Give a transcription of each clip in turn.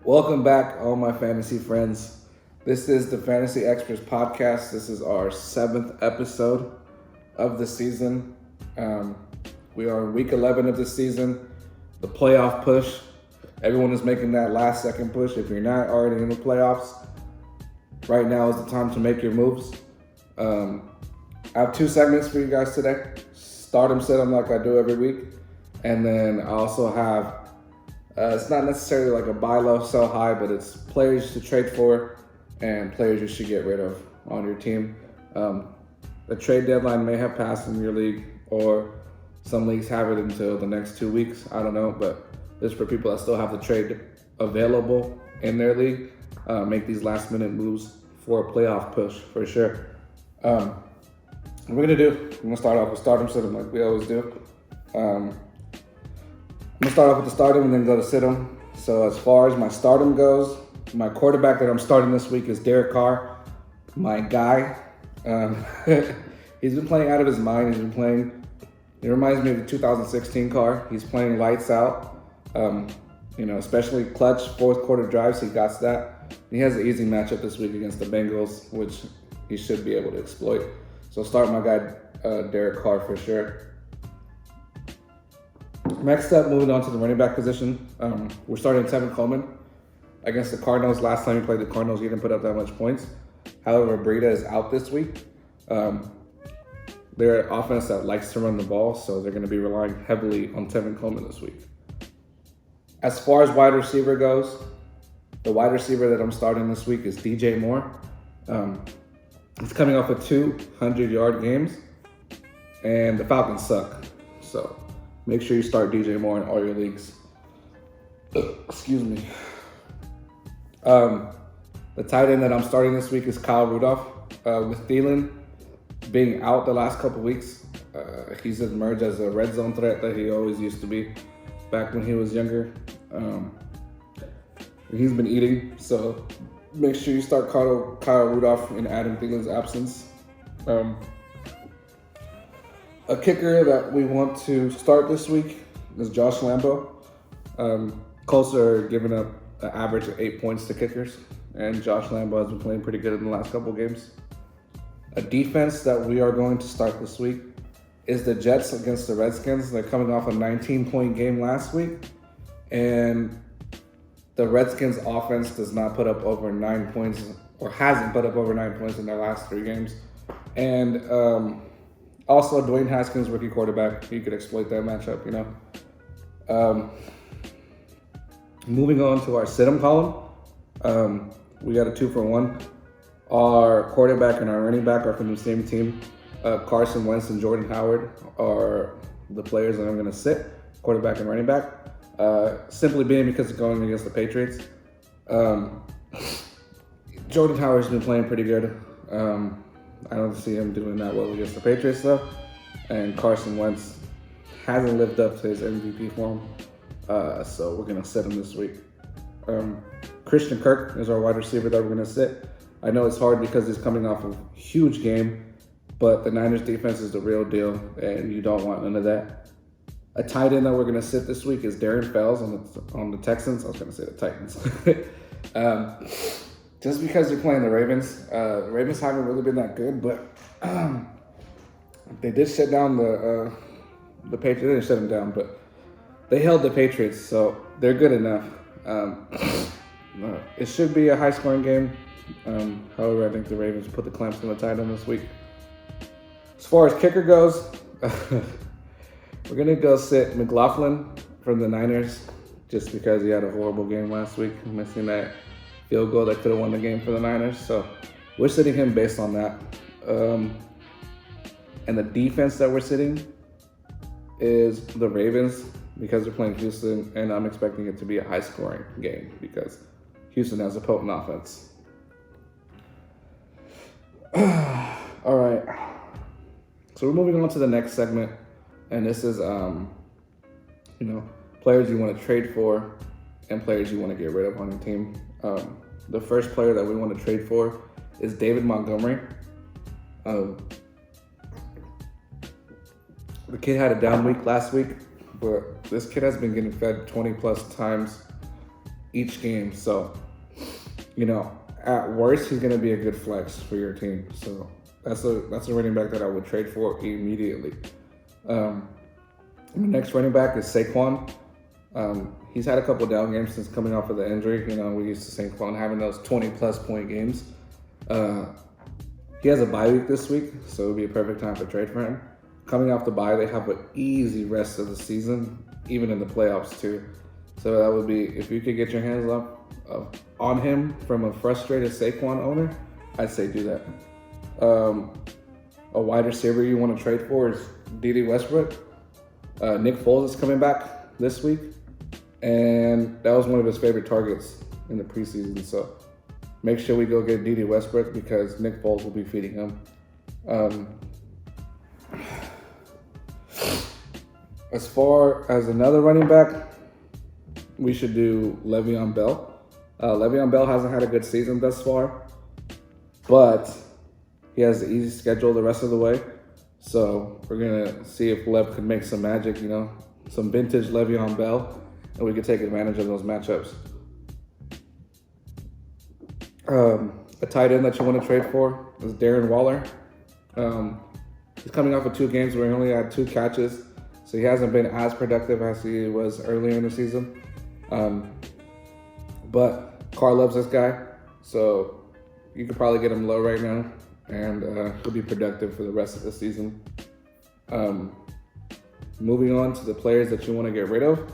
Welcome back, all my fantasy friends. This is the Fantasy Expertz podcast. This is our 7th episode of the season. We are in week 11 of the season, the playoff push. Everyone is making that last second push. If you're not already in the playoffs, right now is the time to make your moves. I have 2 segments for you guys today. Start 'em, sit 'em like I do every week. And then I also have it's not necessarily like a buy low, sell high, but it's players to trade for and players you should get rid of on your team. The trade deadline may have passed in your league, or some leagues have it until the next 2 weeks. I don't know, but this is for people that still have the trade available in their league. Make these last minute moves for a playoff push for sure. What we're gonna do, I'm gonna start off with stardom sit-em like we always do. I'm gonna start off with the stardom and then go to sit-em. So as far as my stardom goes, my quarterback that I'm starting this week is Derek Carr, my guy. He's been playing out of his mind. He's been playing. It reminds me of the 2016 Carr. He's playing lights out. Especially clutch fourth quarter drives. He got that. He has an easy matchup this week against the Bengals, which he should be able to exploit. So start my guy Derek Carr for sure. Next up, moving on to the running back position. We're starting Tevin Coleman against the Cardinals. Last time he played the Cardinals, he didn't put up that much points. However, Breida is out this week. They're an offense that likes to run the ball, so they're going to be relying heavily on Tevin Coleman this week. As far as wide receiver goes, the wide receiver that I'm starting this week is DJ Moore. He's coming off of 200-yard games, and the Falcons suck. So make sure you start DJ Moore in all your leagues. Excuse me. The tight end that I'm starting this week is Kyle Rudolph. With Thielen being out the last couple weeks, he's emerged as a red zone threat that he always used to be back when he was younger. He's been eating, so make sure you start Kyle Rudolph in Adam Thielen's absence. A kicker that we want to start this week is Josh Lambo. Colts are giving up an average of 8 points to kickers, and Josh Lambo has been playing pretty good in the last couple games. A defense that we are going to start this week is the Jets against the Redskins. They're coming off a 19-point game last week, and the Redskins offense does not put up over 9 points, or hasn't put up over 9 points in their last 3 games. And also, Dwayne Haskins, rookie quarterback, he could exploit that matchup, Moving on to our sit-em column, we got a 2-for-1. Our quarterback and our running back are from the same team. Carson Wentz and Jordan Howard are the players that I'm going to sit, quarterback and running back, simply being because of going against the Patriots. Jordan Howard's been playing pretty good. I don't see him doing that well against the Patriots, though. And Carson Wentz hasn't lived up to his MVP form, so we're going to sit him this week. Christian Kirk is our wide receiver that we're going to sit. I know it's hard because he's coming off a huge game, but the Niners defense is the real deal, and you don't want none of that. A tight end that we're going to sit this week is Darren Fells on the Texans. I was going to say the Titans. Just because you're playing the Ravens. The Ravens haven't really been that good, but they did shut down the Patriots. They didn't shut them down, but they held the Patriots, so they're good enough. It should be a high-scoring game. However, I think the Ravens put the clamps on the tight end this week. As far as kicker goes, we're going to go sit McLaughlin from the Niners just because he had a horrible game last week, missing that field goal that could have won the game for the Niners. So we're sitting him based on that. And the defense that we're sitting is the Ravens because they're playing Houston, and I'm expecting it to be a high-scoring game because Houston has a potent offense. All right. So we're moving on to the next segment, and this is, players you want to trade for and players you want to get rid of on your team. The first player that we want to trade for is David Montgomery. The kid had a down week last week, but this kid has been getting fed 20 plus times each game. So, at worst, he's going to be a good flex for your team. So that's a running back that I would trade for immediately. The next running back is Saquon. He's had a couple down games since coming off of the injury. We used to Saquon having those 20-plus point games. He has a bye week this week, so it would be a perfect time to trade for him. Coming off the bye, they have an easy rest of the season, even in the playoffs too. So that would be, if you could get your hands up on him from a frustrated Saquon owner, I'd say do that. A wide receiver you want to trade for is D.D. Westbrook. Nick Foles is coming back this week, and that was one of his favorite targets in the preseason. So make sure we go get D.D. Westbrook because Nick Foles will be feeding him. As far as another running back, we should do Le'Veon Bell. Le'Veon Bell hasn't had a good season thus far, but he has an easy schedule the rest of the way. So we're going to see if Lev can make some magic, some vintage Le'Veon Bell, and we can take advantage of those matchups. A tight end that you want to trade for is Darren Waller. He's coming off of 2 games where he only had 2 catches, so he hasn't been as productive as he was earlier in the season. But Carr loves this guy, so you could probably get him low right now, and he'll be productive for the rest of the season. Moving on to the players that you want to get rid of.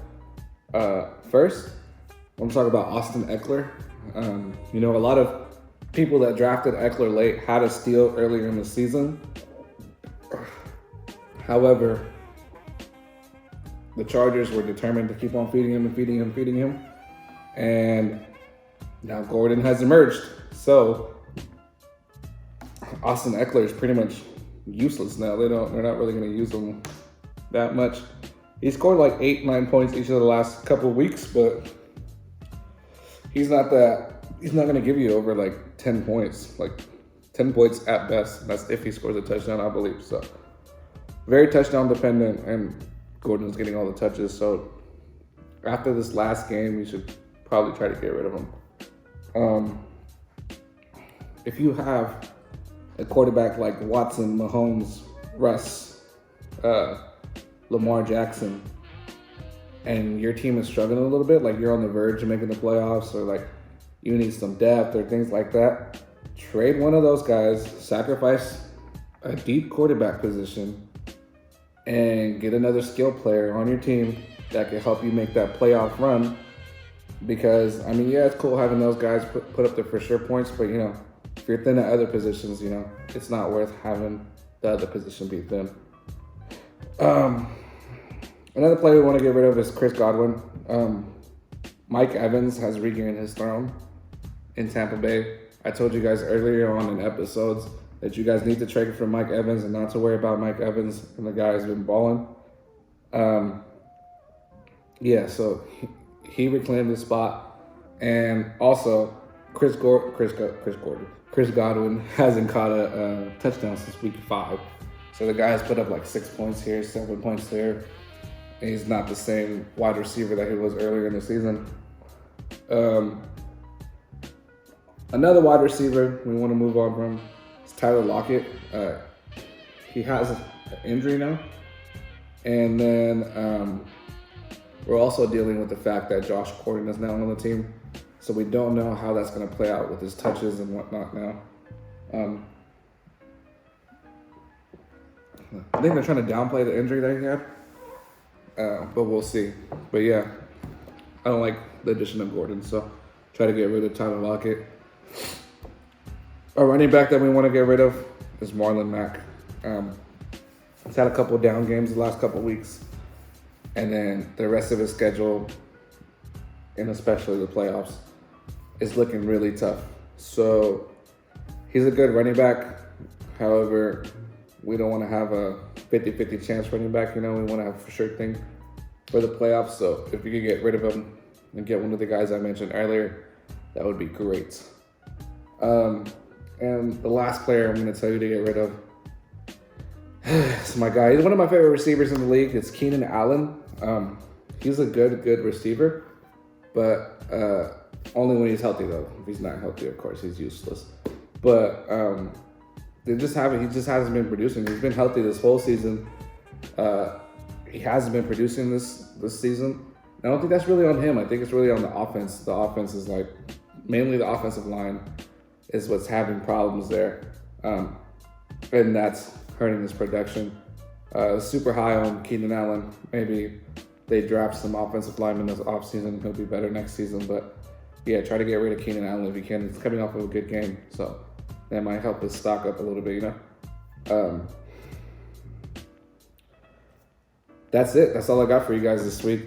First, I'm going to talk about Austin Eckler. A lot of people that drafted Eckler late had a steal earlier in the season. However, the Chargers were determined to keep on feeding him. And now Gordon has emerged. So Austin Eckler is pretty much useless now. They're not really going to use him that much. He scored like 8-9 points each of the last couple of weeks, but he's not going to give you over like 10 points, like 10 points at best. That's if he scores a touchdown, I believe. So very touchdown dependent, and Gordon's getting all the touches. So after this last game, you should probably try to get rid of him. If you have a quarterback like Watson, Mahomes, Russ, Lamar Jackson, and your team is struggling a little bit, like you're on the verge of making the playoffs, or like you need some depth or things like that, trade one of those guys, sacrifice a deep quarterback position, and get another skill player on your team that can help you make that playoff run. Because, it's cool having those guys put up the for sure points, but, if you're thin at other positions, it's not worth having the other position be thin. Another player we want to get rid of is Chris Godwin. Mike Evans has regained his throne in Tampa Bay. I told you guys earlier on in episodes that you guys need to trade for Mike Evans and not to worry about Mike Evans, and the guy has been balling. So he reclaimed his spot, and also Chris Godwin hasn't caught a touchdown since week 5. So the guy has put up like 6 points here, 7 points there. And he's not the same wide receiver that he was earlier in the season. Another wide receiver we want to move on from is Tyler Lockett. He has an injury now. And then we're also dealing with the fact that Josh Gordon is now on the team. So we don't know how that's going to play out with his touches and whatnot now. I think they're trying to downplay the injury that he had. But we'll see. But yeah, I don't like the addition of Gordon, so try to get rid of Tyler Lockett. A running back that we want to get rid of is Marlon Mack. He's had a couple down games the last couple weeks, and then the rest of his schedule, and especially the playoffs, is looking really tough. So he's a good running back. However, we don't want to have a 50-50 chance running back. We want to have a for sure thing for the playoffs. So if you could get rid of him and get one of the guys I mentioned earlier, that would be great. And the last player I'm going to tell you to get rid of is my guy. He's one of my favorite receivers in the league. It's Keenan Allen. He's a good receiver. but only when he's healthy though. If he's not healthy, of course, he's useless. But he just hasn't been producing. He's been healthy this whole season. He hasn't been producing this season. I don't think that's really on him. I think it's really on the offense. The offense is like mainly the offensive line is what's having problems there, and that's hurting his production. Super high on Keenan Allen. Maybe they draft some offensive linemen this offseason. He'll be better next season. But yeah, try to get rid of Keenan Allen if you can. He's coming off of a good game, so that might help his stock up a little bit, you know? That's it. That's all I got for you guys this week.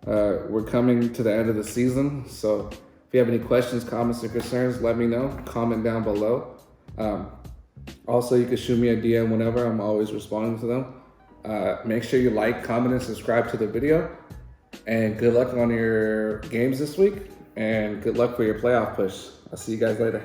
We're coming to the end of the season, so if you have any questions, comments, or concerns, let me know. Comment down below. Also, you can shoot me a DM whenever. I'm always responding to them. Make sure you like, comment, and subscribe to the video. And good luck on your games this week. And good luck for your playoff push. I'll see you guys later.